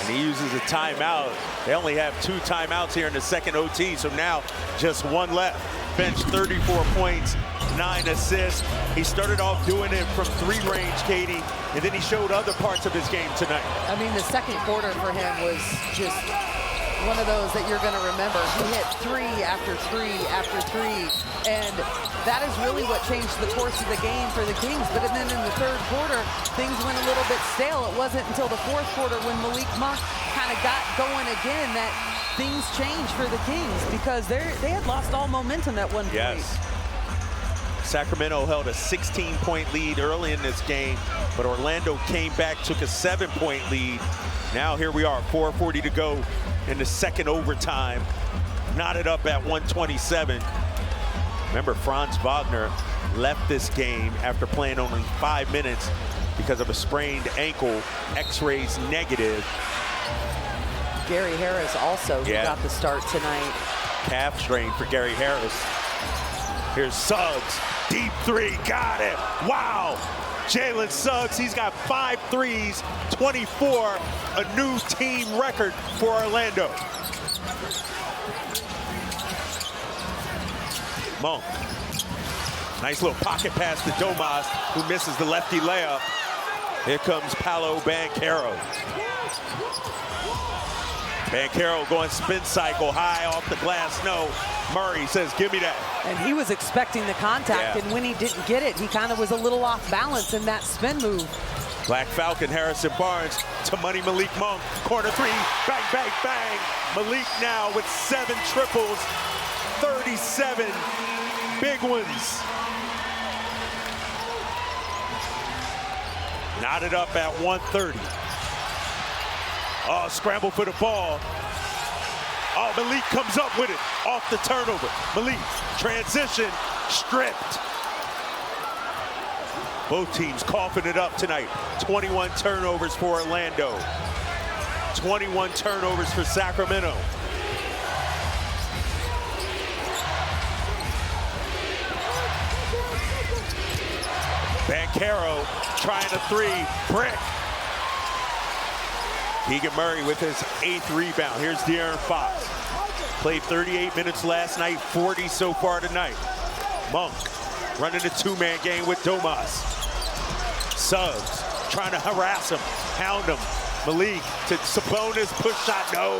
And he uses a timeout. They only have 2 timeouts here in the second OT, so now just 1 left. Bench 34 points, 9 assists. He started off doing it from 3 range, Katie, and then he showed other parts of his game tonight. I mean, the second quarter for him was just one of those that you're going to remember. He hit 3 after 3 after 3, and that is really what changed the course of the game for the Kings. But then in the third quarter, things went a little bit stale. It wasn't until the fourth quarter when Malik Monk kind of got going again that things changed for the Kings, because they had lost all momentum at one point. Yes. Sacramento held a 16-point lead early in this game, but Orlando came back, took a 7-point lead. Now here we are, 4:40 to go in the second overtime. Knotted up at 127. Remember, Franz Wagner left this game after playing only 5 minutes because of a sprained ankle, x-rays negative. Gary Harris also who got the start tonight. Calf strain for Gary Harris. Here's Suggs, deep 3, got it. Wow, Jalen Suggs, he's got 5 threes, 24, a new team record for Orlando. Monk, nice little pocket pass to Domas, who misses the lefty layup. Here comes Paolo Banchero. Banchero going spin cycle, high off the glass, no. Murray says, give me that. And he was expecting the contact, and when he didn't get it, he kind of was a little off balance in that spin move. Black Falcon, Harrison Barnes to money Malik Monk. Corner 3, bang, bang, bang. Malik now with 7 triples, 37 big ones. Knotted up at 130. Oh, scramble for the ball. Oh, Malik comes up with it off the turnover. Malik, transition, stripped. Both teams coughing it up tonight. 21 turnovers for Orlando. 21 turnovers for Sacramento. Banchero trying a three, brick. Keegan Murray with his 8th rebound. Here's De'Aaron Fox. Played 38 minutes last night, 40 so far tonight. Monk running a 2-man game with Domas. Suggs trying to harass him, hound him. Malik to Sabonis, push shot, no.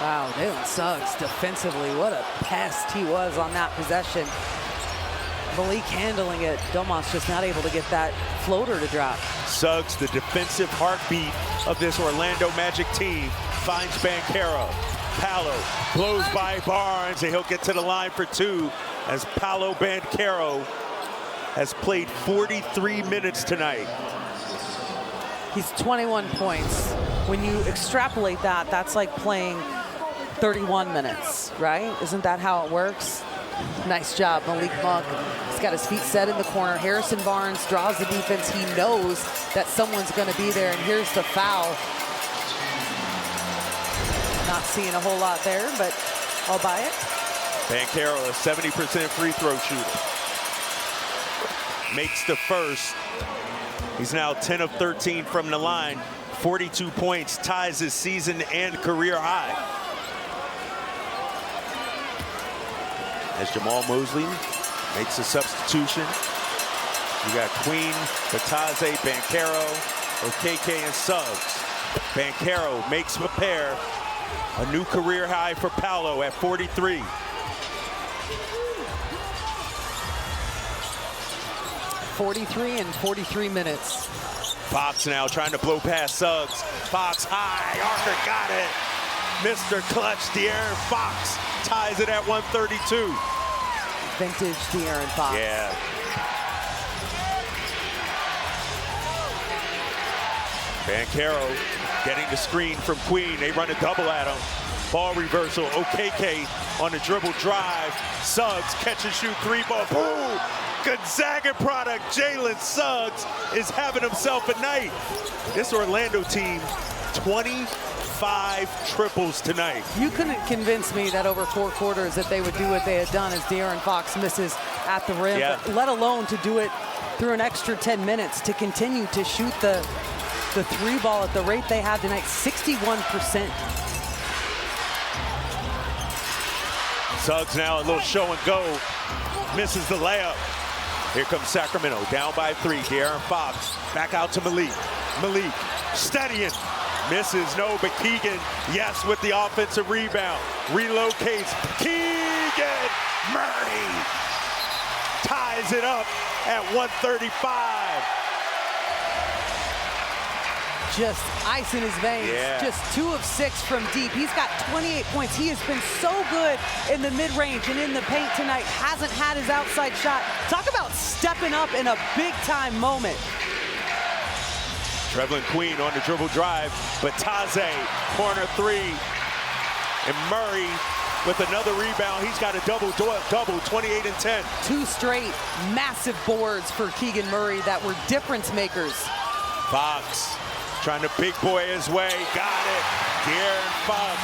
Wow, Dylan Suggs defensively, what a pest he was on that possession. Malik handling it. Domas just not able to get that floater to drop. Suggs, the defensive heartbeat of this Orlando Magic team, finds Banchero. Paolo blows by Barnes, and he'll get to the line for 2 as Paolo Banchero has played 43 minutes tonight. He's 21 points. When you extrapolate that, that's like playing 31 minutes, right? Isn't that how it works? Nice job, Malik Monk. He's got his feet set in the corner. Harrison Barnes draws the defense. He knows that someone's going to be there, and here's the foul. Not seeing a whole lot there, but I'll buy it. Banchero, a 70% free throw shooter. Makes the first. He's now 10 of 13 from the line. 42 points, ties his season and career high. As Jamal Mosley makes a substitution. You got Queen, Bataze, Banchero, OKK, and Suggs. Banchero makes a pair. A new career high for Paolo at 43. In 43 minutes. Fox now trying to blow past Suggs. Fox high, Arthur got it. Mr. Clutch, De'Aaron Fox ties it at 132. Vintage De'Aaron Fox. Yeah. Banchero getting the screen from Queen. They run a double at him. Ball reversal. OKK on the dribble drive. Suggs catch and shoot 3-ball. Boom! Gonzaga product. Jalen Suggs is having himself a night. This Orlando team, 25 triples tonight. You couldn't convince me that over 4 quarters that they would do what they had done as De'Aaron Fox misses at the rim, Yeah. but let alone to do it through an extra 10 minutes to continue to shoot the 3-ball at the rate they had tonight, 61%. Suggs now a little show and go. Misses the layup. Here comes Sacramento, down by 3. De'Aaron Fox back out to Malik. Malik steadying. Misses, no, but Keegan, yes, with the offensive rebound. Relocates. Keegan Murray ties it up at 135. Just ice in his veins. Yeah. Just 2 of 6 from deep. He's got 28 points. He has been so good in the mid-range and in the paint tonight. Hasn't had his outside shot. Talk about stepping up in a big-time moment. Trevelin Queen on the dribble drive. Bataze, corner 3. And Murray with another rebound. He's got a double, 28 and 10. 2 straight massive boards for Keegan Murray that were difference makers. Fox trying to big boy his way. Got it. De'Aaron Fox,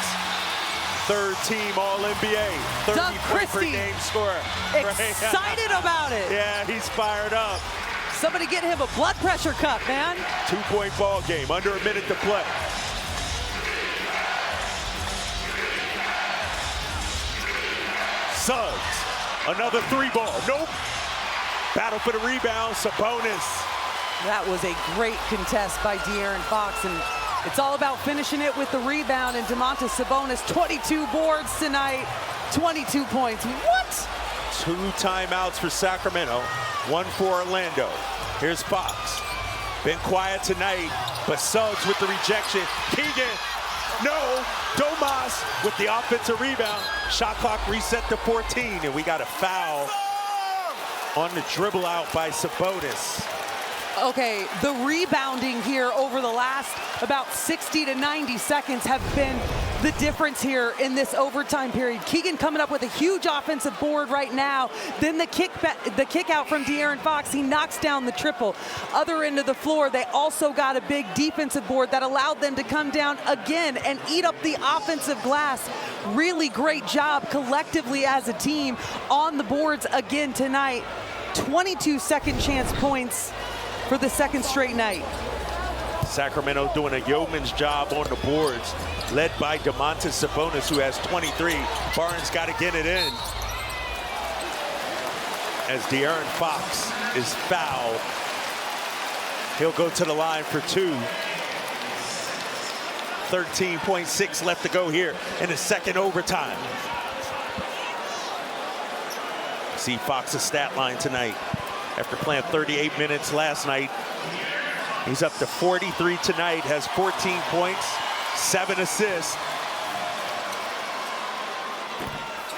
3rd team All-NBA. 30 point per game scorer. Excited about it. Yeah, he's fired up. Somebody get him a blood pressure cup, man. 2-point ball game, under a minute to play. Suggs, another 3-ball. Nope. Battle for the rebound, Sabonis. That was a great contest by De'Aaron Fox, and it's all about finishing it with the rebound. And Domantas Sabonis, 22 boards tonight, 22 points. What? 2 timeouts for Sacramento, 1 for Orlando. Here's Fox. Been quiet tonight, but Suggs with the rejection. Keegan, no. Domas with the offensive rebound. Shot clock reset to 14, and we got a foul on the dribble out by Sabonis. Okay, the rebounding here over the last about 60 to 90 seconds have been the difference here in this overtime period. Keegan coming up with a huge offensive board right now. Then the kick out from De'Aaron Fox. He knocks down the triple. Other end of the floor, they also got a big defensive board that allowed them to come down again and eat up the offensive glass. Really great job collectively as a team on the boards again tonight. 22 second chance points for the second straight night. Sacramento doing a yeoman's job on the boards, led by Domantas Sabonis, who has 23. Barnes got to get it in. As De'Aaron Fox is fouled, he'll go to the line for 2. 13.6 left to go here in the second overtime. See Fox's stat line tonight. After playing 38 minutes last night, he's up to 43 tonight, has 14 points, 7 assists.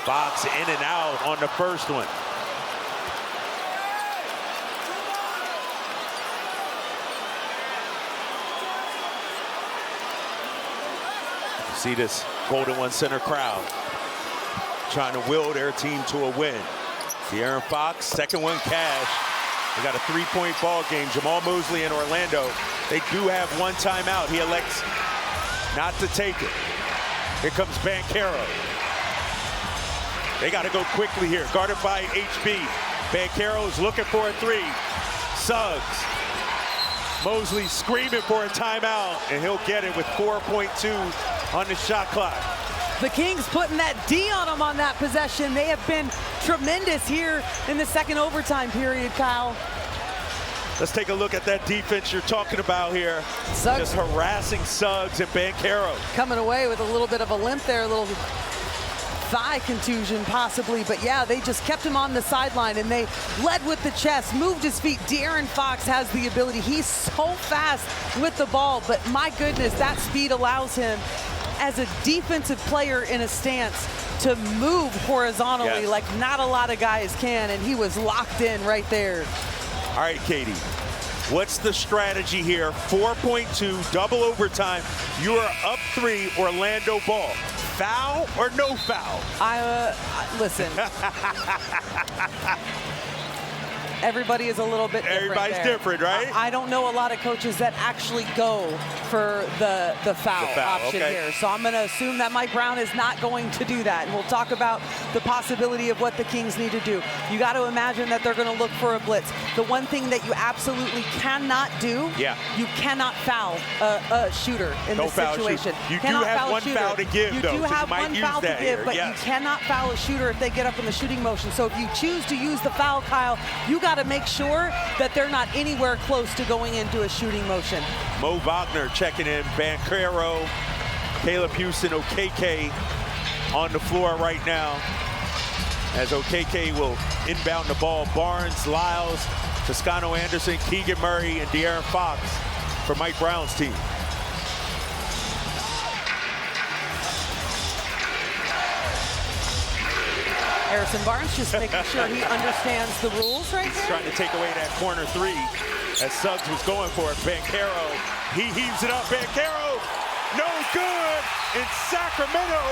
Fox in and out on the first one. See this Golden One Center crowd trying to will their team to a win. De'Aaron Fox, second one cash. They got a 3-point ball game. Jamal Mosley in Orlando. They do have one timeout. He elects not to take it. Here comes Banchero. They got to go quickly here. Guarded by HB. Banchero is looking for a 3. Suggs. Mosley screaming for a timeout, and he'll get it with 4.2 on the shot clock. The Kings putting that D on them on that possession. They have been tremendous here in the second overtime period, Kyle. Let's take a look at that defense you're talking about here. Suggs just harassing Suggs and Banchero. coming away with a little bit of a limp there, a little thigh contusion possibly, but yeah, they just kept him on the sideline and they led with the chest, moved his feet. De'Aaron Fox has the ability. He's so fast with the ball, but my goodness, that speed allows him as a defensive player in a stance to move horizontally like not a lot of guys can, and he was locked in right there. All right, Katie, what's the strategy here? 4.2, double overtime. You are up 3, Orlando ball. Foul or no foul? Listen. Everybody is a little bit different. Everybody's different, right? I don't know a lot of coaches that actually go for the foul option here. So I'm going to assume that Mike Brown is not going to do that. And we'll talk about the possibility of what the Kings need to do. You got to imagine that they're going to look for a blitz. The one thing that you absolutely cannot do, you cannot foul a shooter in this situation. You do have one foul to give, though. You do have one foul to give, but you cannot foul a shooter if they get up in the shooting motion. So if you choose to use the foul, Kyle, you got to make sure that they're not anywhere close to going into a shooting motion. Mo Wagner checking in. Banchero, Caleb Houston, OKK on the floor right now. As OKK will inbound the ball. Barnes, Lyles, Toscano Anderson, Keegan Murray, and De'Aaron Fox for Mike Brown's team. Harrison Barnes just making sure he understands the rules right there. Trying to take away that corner 3 as Suggs was going for it. Banchero, he heaves it up. Banchero, no good in Sacramento.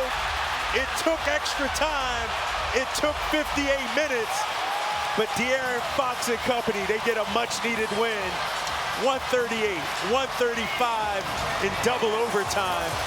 It took extra time. It took 58 minutes. But De'Aaron Fox and company, they get a much-needed win. 138, 135 in double overtime.